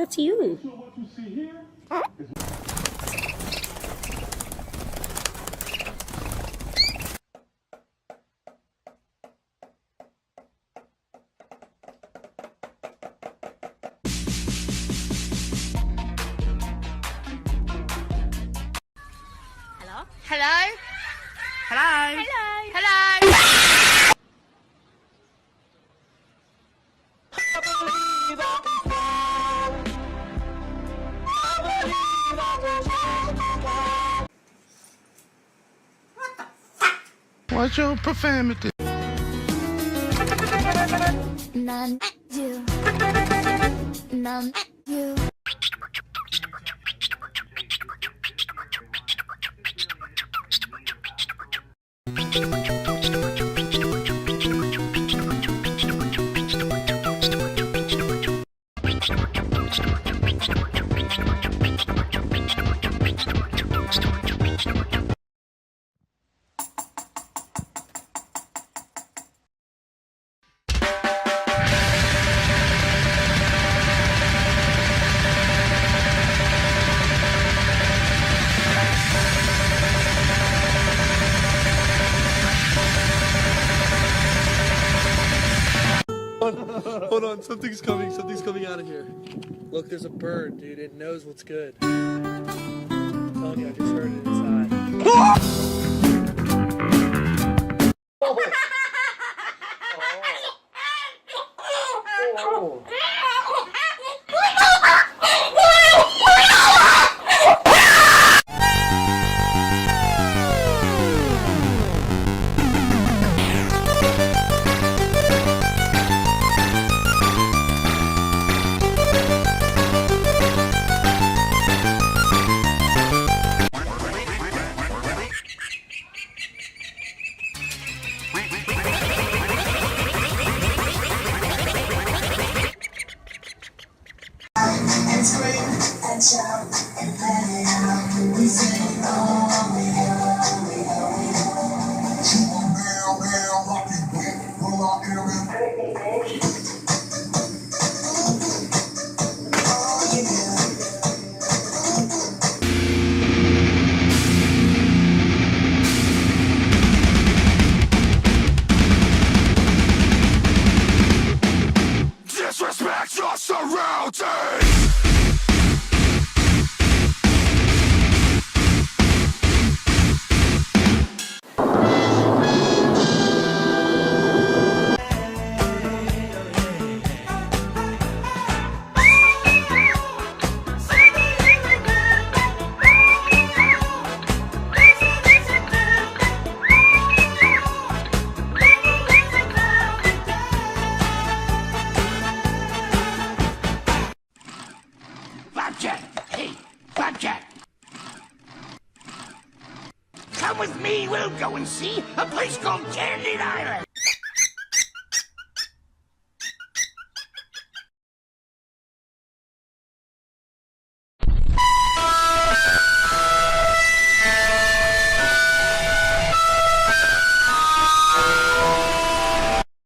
That's you. Hello? Hello? Hello? Hello? Hello? What's your profanity? None you. None you. Hold on, something's coming out of here. Look, there's a bird, dude. It knows what's good. I'm telling you, I just heard it inside. And scream and shout and let it out. We sing, oh, we go, we go, we go. She won't nail, lucky, will I hear it? Oh, yeah. Disrespect your surroundings! Flapjack! Hey, Flapjack! Come with me, we'll go and see a place called Candy Island!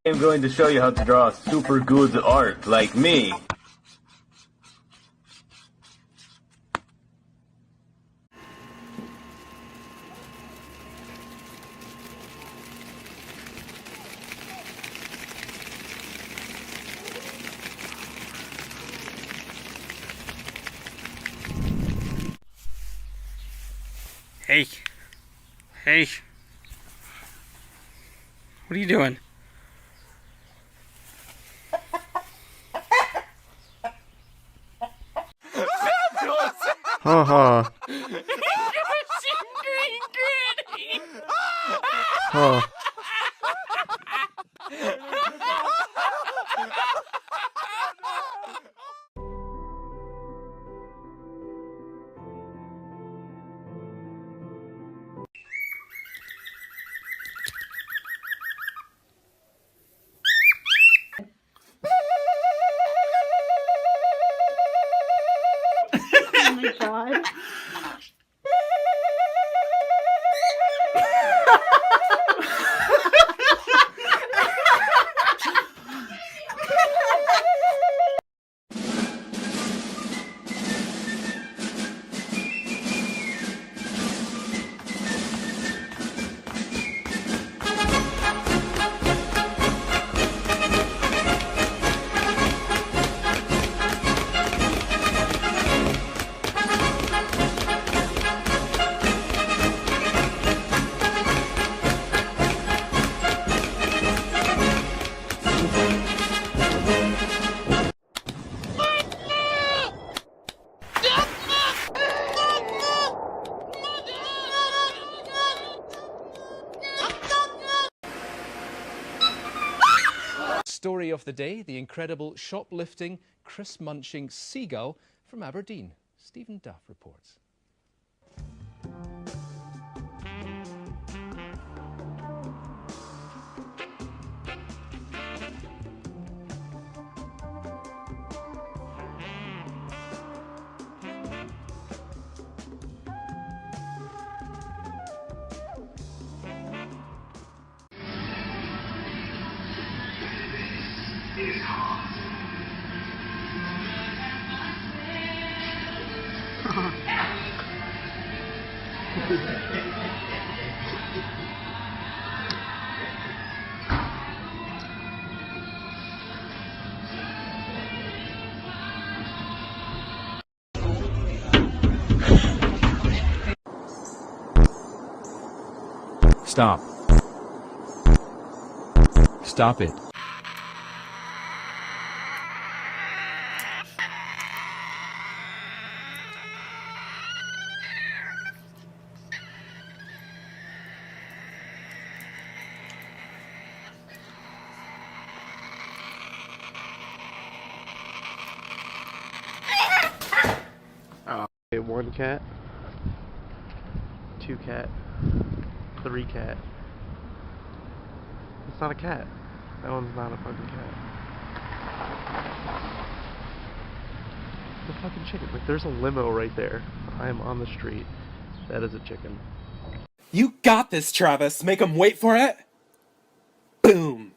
I'm going to show you how to draw super good art like me. Hey. Hey. What are you doing? Haha. Huh. Oh my god. story of the day, the incredible shoplifting, crisp-munching seagull from Aberdeen. Stephen Duff reports. Stop. Stop it. Okay, 1 cat, 2 cat, 3 cat. It's not a cat. That one's not a fucking cat. The fucking chicken. Like, there's a limo right there. I am on the street. That is a chicken. You got this, Travis. Make him wait for it. Boom.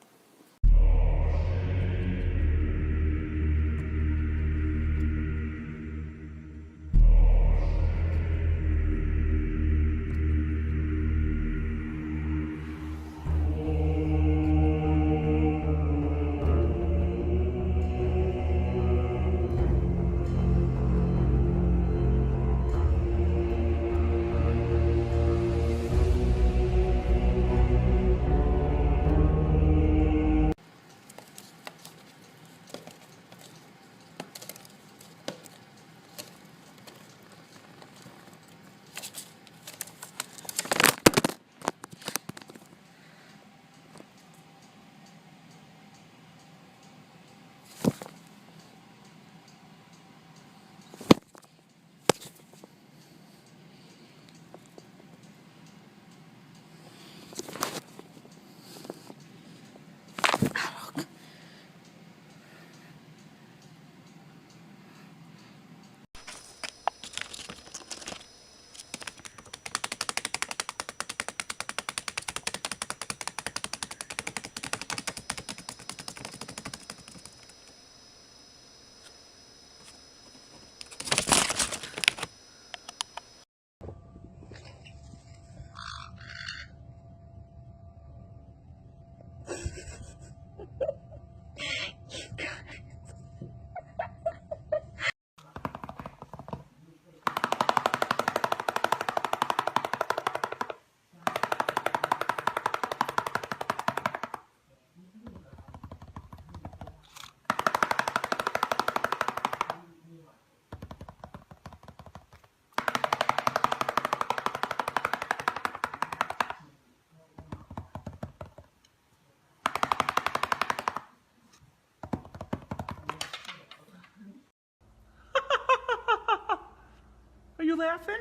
Are you laughing?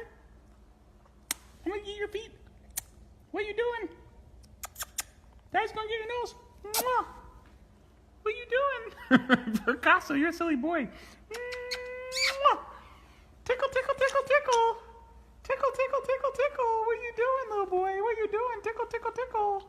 I'm gonna get your feet. What are you doing? Dad's gonna get your nose. Mwah. What are you doing? Picasso, you're a silly boy. Mwah. Tickle, tickle, tickle, tickle. Tickle, tickle, tickle, tickle. What are you doing, little boy? What are you doing? Tickle, tickle, tickle.